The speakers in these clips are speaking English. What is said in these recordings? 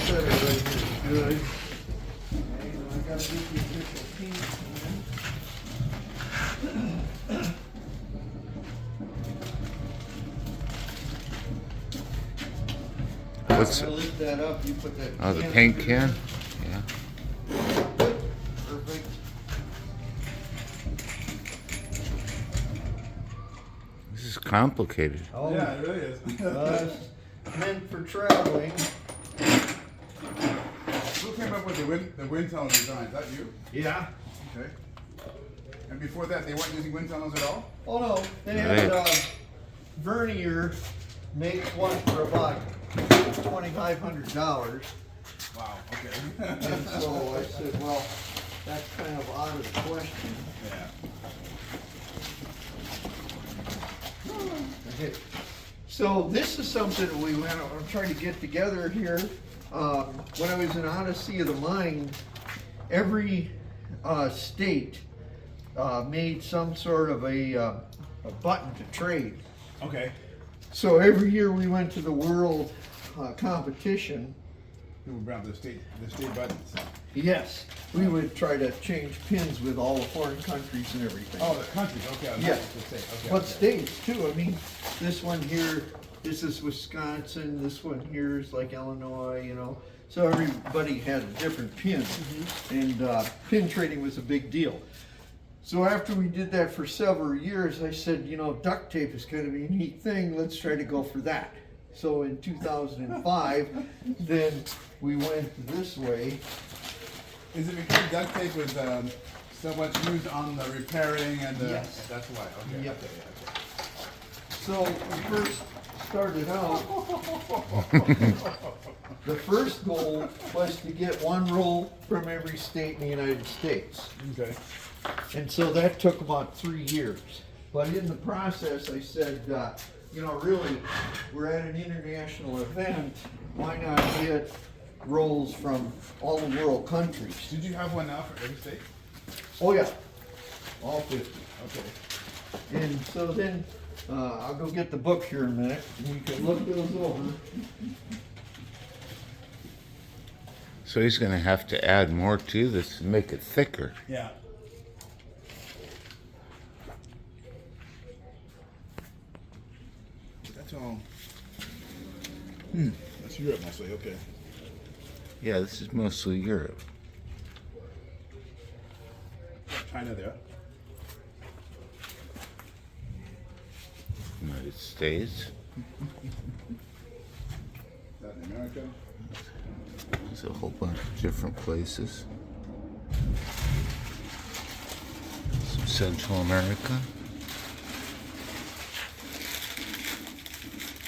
set it right here is good. And I gotta get the official paint on. What's I lift that up, you put that. the paint can? Yeah. Perfect. This is complicated. Oh, Yeah, it really is. it's meant for traveling. Who came up with the wind tunnel design? Is that you? Yeah. Okay. And before that, they weren't using wind tunnels at all? Oh no, they had Vernier make one for about $2,500. Wow, okay. And so I said, well, that's kind of out of the question. Yeah. Okay. So this is something we went. I'm trying to get together here. When I was in Odyssey of the Mind, every state made some sort of a button to trade. Okay. So every year we went to the world competition. You were around the state buttons. Yes, we would try to change pins with all the foreign countries and everything. Oh, the countries, okay. Yeah. Okay, But okay. states too. I mean, this one here, this is Wisconsin. This one here is like Illinois. You know, so everybody had a different pin, and pin trading was a big deal. So after we did that for several years, I said, you know, duct tape is kind of a neat thing. Let's try to go for that. So in 2005, then we went this way. Is it because duct tape was so much used on the repairing and the... Yes. That's why, okay. Yep. Okay, okay. So we first started out, the first goal was to get one roll from every state in the United States. Okay. And so that took about 3 years. But in the process, I said, you know, really, we're at an international event. Why not get rolls from all the world countries? Did you have one now for every state? Oh, yeah, all 50. Okay. And so then, I'll go get the book here in a minute, and you can look those over. So he's going to have to add more to this to make it thicker. Yeah. That's all. That's Europe mostly, okay. Yeah, this is mostly Europe. China there. United States. Latin America. There's a whole bunch of different places. Some Central America.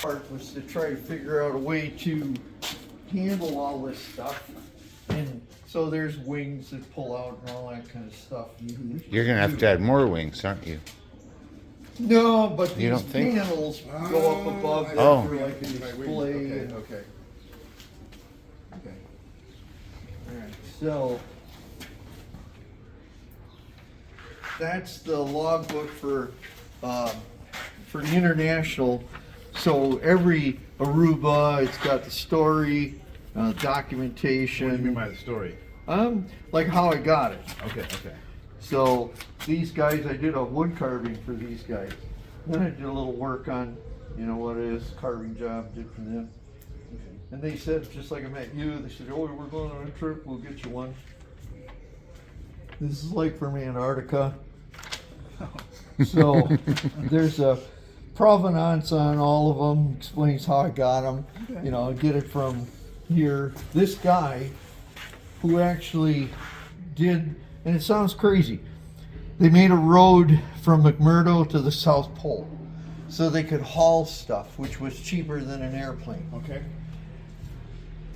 Part was to try to figure out a way to handle all this stuff. And so there's wings that pull out and all that kind of stuff. You're going to have to add more wings, aren't you? No, but You these don't think? panels go up above there Oh. for like a display. Okay, and- okay. Okay. Alright, so that's the logbook for the international. So every Aruba, it's got the story, documentation. What do you mean by the story? Like how I got it. Okay, okay. So these guys, I did a wood carving for these guys. Then I did a little work on, you know, what it is, carving job, did for them. And they said, just like I met you, they said, oh, we're going on a trip, we'll get you one. This is like from Antarctica. So there's a provenance on all of them, explains how I got them. Okay. You know, get it from here. This guy who actually did, and it sounds crazy, they made a road from McMurdo to the South Pole so they could haul stuff, which was cheaper than an airplane. Okay.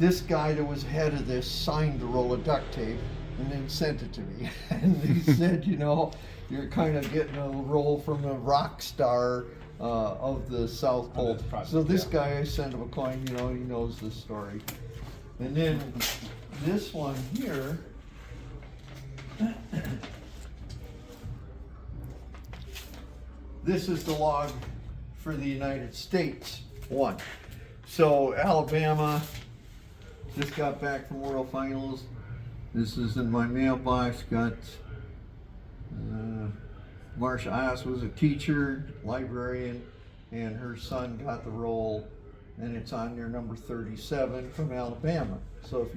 This guy that was head of this signed the roll of duct tape and then sent it to me. And he said, you know, you're kind of getting a roll from a rock star of the South Pole. this project, So this yeah. guy, I sent him a coin, you know, he knows this story. And then this one here, this is the log for the United States one. So Alabama, Just got back from World Finals. This is in my mailbox. Got Marsha Haas was a teacher, librarian, and her son got the role, and it's on there, number 37 from Alabama. So if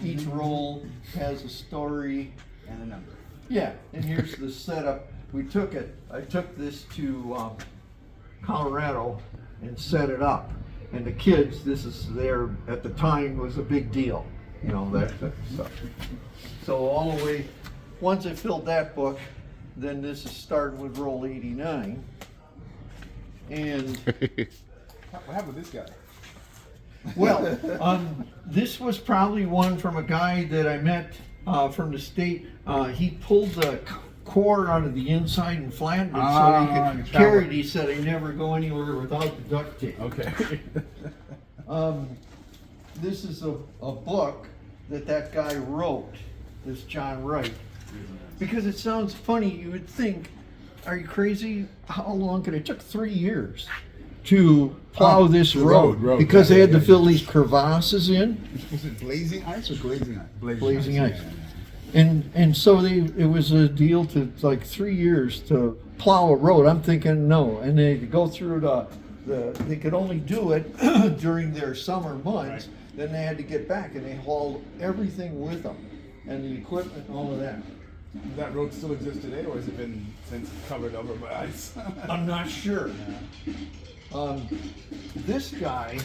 each role has a story And a number. Yeah, and here's the setup. I took this to Colorado and set it up. And the kids, this is there at the time was a big deal, that stuff. So all the way, once I filled that book, then this is starting with roll 89. And What happened with this guy? well, this was probably one from a guy that I met from the state. He pulled the core out of the inside and flattened it so he could carry it. He said, I never go anywhere without the duct tape. Okay. This is a book that guy wrote, this John Wright. Because it sounds funny, you would think, are you crazy? How long could it? It took 3 years to plow this road because they had to fill these crevasses in. Was it blazing ice or glazing ice? Blazing ice. Yeah. And so it was a deal to like 3 years to plow a road. I'm thinking no, and they go through they could only do it during their summer months. Right. Then they had to get back, and they hauled everything with them, and the equipment, and all of that. Does that road still exist today, or has it been since covered over by ice? I'm not sure. Yeah. This guy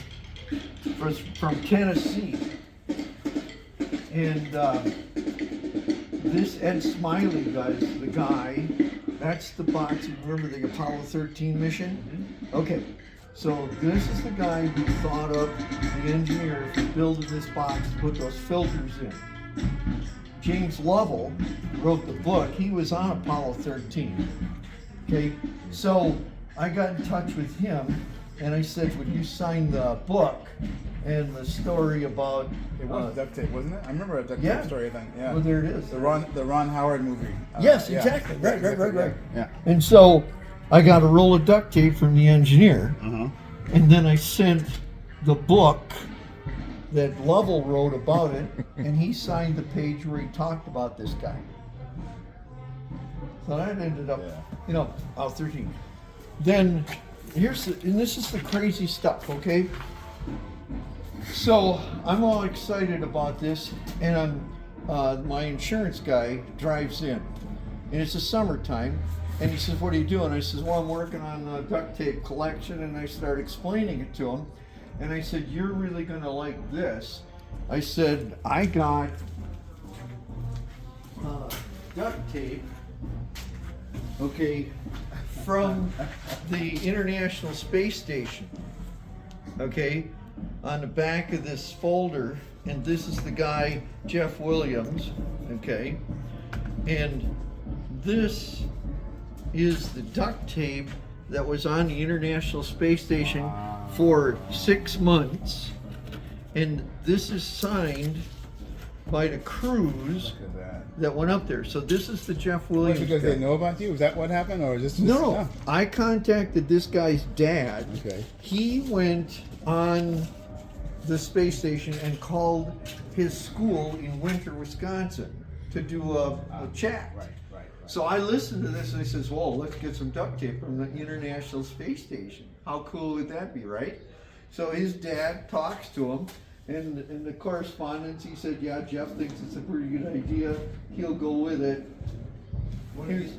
was from Tennessee, and this Ed Smiley the guy, that's the box. You remember the Apollo 13 mission? Okay, so this is the guy who thought of the engineer for building this box to put those filters in. James Lovell wrote the book. He was on Apollo 13. Okay, so I got in touch with him and I said, would you sign the book and the story about It was Duct Tape, wasn't it? I remember a Duct Tape yeah. story, I think. Yeah. Well, there it is. The Ron Howard movie. Yes, Yeah. exactly. Right. Yeah. And so I got a roll of duct tape from the engineer, Uh-huh. and then I sent the book that Lovell wrote about it, and he signed the page where he talked about this guy. So that ended up, Yeah. 13. Then and this is the crazy stuff, okay? So I'm all excited about this, and my insurance guy drives in, and it's the summertime, and he says, what are you doing? I says, well, I'm working on a duct tape collection, and I start explaining it to him, and I said, you're really gonna like this. I said, I got duct tape, okay, from the International Space Station, okay, on the back of this folder, and this is the guy, Jeff Williams, okay, and this is the duct tape that was on the International Space Station for 6 months, and this is signed by the crews Look at that. that went up there. So this is the Jeff Williams Because guy. they know about you? Is that what happened, or just No, I contacted this guy's dad. Okay. He went on the space station and called his school in Winter, Wisconsin to do a chat. Right. So I listened to this and I says, well, let's get some duct tape from the International Space Station. How cool would that be, right? So his dad talks to him, and in the correspondence he said, yeah, Jeff thinks it's a pretty good idea. He'll go with it. What is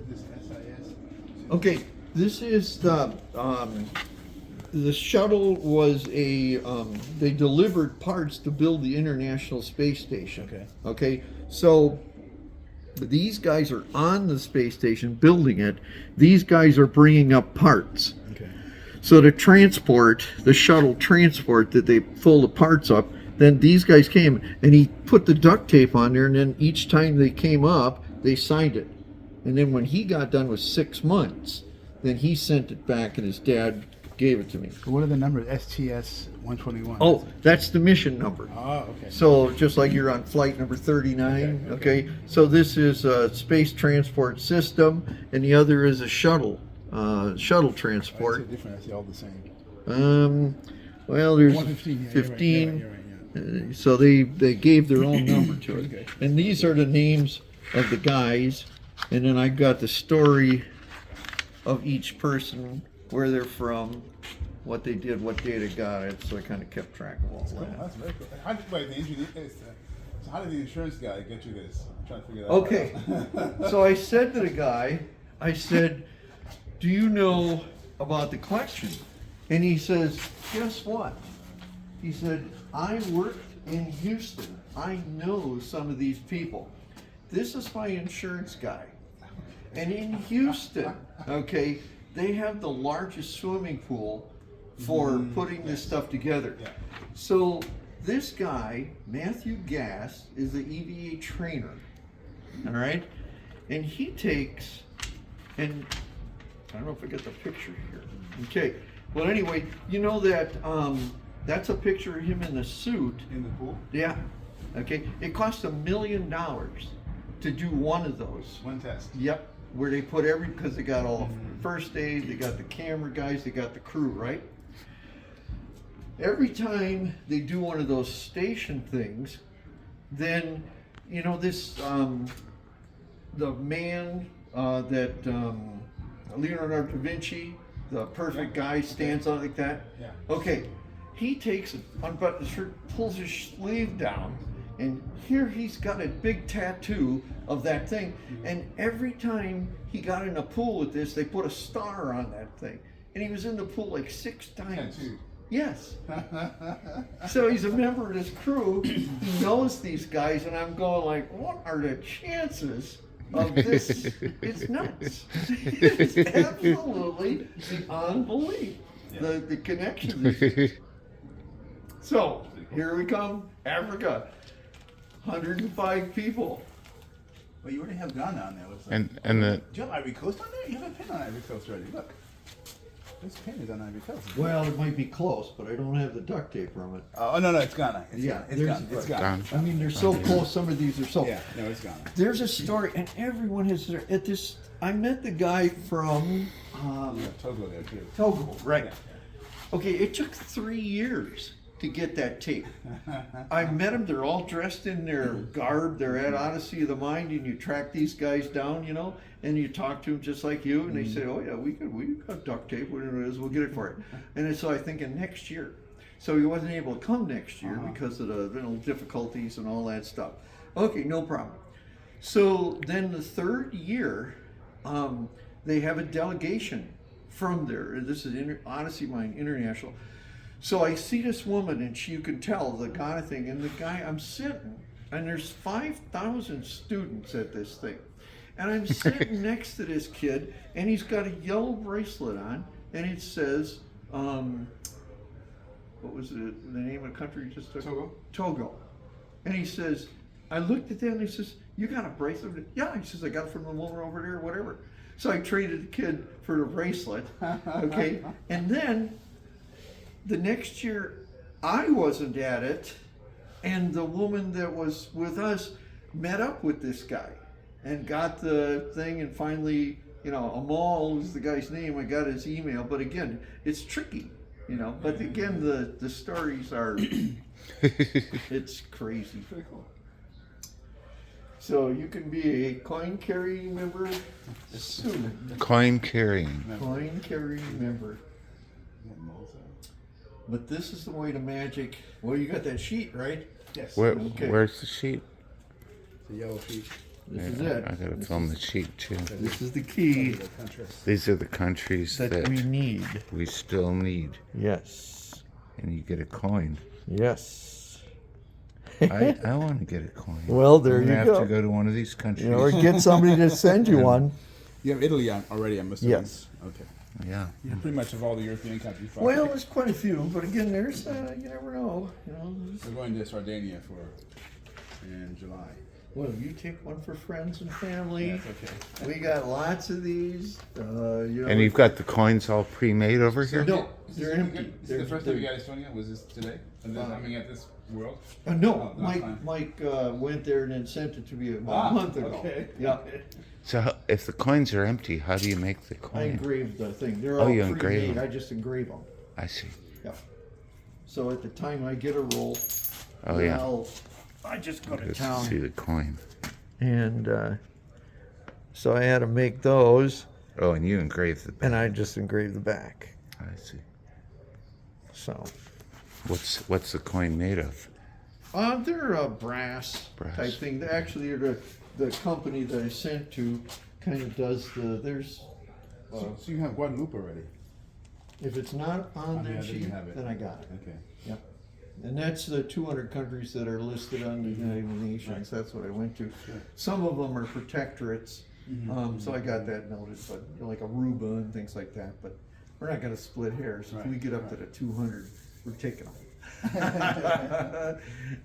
this SIS? Okay, this is the shuttle was they delivered parts to build the International Space Station. Okay, so these guys are on the space station building it. These guys are bringing up parts. Okay. So the shuttle transport that they pull the parts up, then these guys came and he put the duct tape on there, and then each time they came up, they signed it. And then when he got done with 6 months, then he sent it back and his dad gave it to me. What are the numbers? STS 121. Oh, that's the mission number. Oh, okay. So just like you're on flight number 39, okay? So this is a space transport system, and the other is a shuttle transport. Why is it different? I see all the same. Well, there's 115. Yeah, 15. You're right, yeah. So they gave their own number to Okay. it. And these are the names of the guys. And then I got the story of each person, where they're from, what they did, what day they got it. So I kind of kept track of all Cool. that. That's very cool. So how did the insurance guy get you this? I'm trying to figure that Okay. out. So I said to the guy, I said, do you know about the collection? And he says, guess what? He said, I worked in Houston. I know some of these people. This is my insurance guy. And in Houston, okay, they have the largest swimming pool for putting this stuff together. Yeah. So this guy, Matthew Gass, is the EVA trainer. All right? And he takes, and I don't know if I get the picture here. Okay. Well, anyway, you know that that's a picture of him in the suit. In the pool? Yeah. Okay. It cost $1 million to do one of those. One test. Yep. Where they put because they got all the first aid, they got the camera guys, they got the crew, right? Every time they do one of those station things, then, you know, this, the man that Leonardo da Vinci, the perfect guy, stands on like that. Yeah. Okay, he takes it, unbuttons his shirt, pulls his sleeve down, and here he's got a big tattoo of that thing. And every time he got in a pool with this, they put a star on that thing. And he was in the pool like 6 times. Tattoo. Yes. So he's a member of this crew. He knows these guys, and I'm going like, what are the chances of this? It's nuts. It's absolutely beyond belief. The connection. So here we come, Africa. 105 people. Well, you already have Ghana on there. Looks like. And the Do you have Ivory Coast on there? You have a pin on Ivory Coast already. Look. This pin is on Ivory Coast. Well, it might be close, but I don't have the duct tape from it. Oh, no, it's Ghana. It's Yeah, Ghana. It's there's- Ghana. It's Ghana. Gone. I mean, they're so close. Some of these are so. Yeah, no, it's Ghana. There's a story, and everyone has at this. I met the guy from You have Togo there too. Togo, right? Yeah. Okay, it took 3 years to get that tape. I met them. They're all dressed in their garb. They're at Odyssey of the Mind, and you track these guys down, you know, and you talk to them just like you, and they say, "Oh yeah, we got duct tape. Whatever it is, we'll get it for you." And so I thinking next year. So he wasn't able to come next year because of the difficulties and all that stuff. Okay, no problem. So then the third year, they have a delegation from there. This is Odyssey Mind International. So I see this woman, and you can tell the Ghana thing, and the guy, I'm sitting, and there's 5,000 students at this thing. And I'm sitting next to this kid, and he's got a yellow bracelet on, and it says, what was it, the name of the country you just took? Togo. Togo. And he says, I looked at that, and he says, you got a bracelet? Yeah, he says, I got it from the woman over there, whatever. So I traded the kid for the bracelet, okay? And then, the next year, I wasn't at it, and the woman that was with us met up with this guy and got the thing, and finally, you know, Amal is the guy's name. I got his email, but again, it's tricky, you know. But again, the stories are, it's crazy. Pretty cool. So you can be a coin carrying member soon. coin carrying. Coin carrying member. Yeah, moles are- But this is the way to magic. Well, you got that sheet, right? Yes. Okay. Where's the sheet? The yellow sheet. This is I it. gotta film the sheet too. This is the key The country. These are the countries that that we need. we still need, Yes. and you get a coin. Yes. I want to get a coin. Well, there I'm gonna you have go. to go to one of these countries. You know, or get somebody to send you one. You have Italy already, I'm assuming. Yes. Okay. Yeah. Yeah, pretty much of all the European countries. Well, there's quite a few, but again, there's you never know. You know. We're going to Sardinia in July. Well, you take one for friends and family. Yeah, it's okay. We got lots of these. You know, And you've got the coins all pre-made over here? no, Is they're this empty. Is this the first time you got Estonia? Was this today? And then coming at this world? No, Oh, Mike. fine. Mike went there and then sent it to me about Ah, a month ago. okay. Yeah, So if the coins are empty, how do you make the I coin? engraved the thing. They're Oh, all you pre-made. engrave 'em. I just engrave them. I see. Yeah. So at the time I get a roll, Oh, yeah. I just go to Just town. see the coin. And so I had to make those, Oh, and you engraved the back. and I just engraved the back. I see. So What's the coin made of? they're a brass Brass. type thing. Actually, the company that I sent to kind of does there's. So you have Guadalupe already. If it's not on Oh, yeah, that then you sheet, have it. then I got it. Okay. Yep. And that's the 200 countries that are listed on the United Nations. That's what I went to. Sure. Some of them are protectorates, so I got that noted, but like Aruba and things like that. But we're not going to split hairs. If we Right, get up to the 200, we're taking them.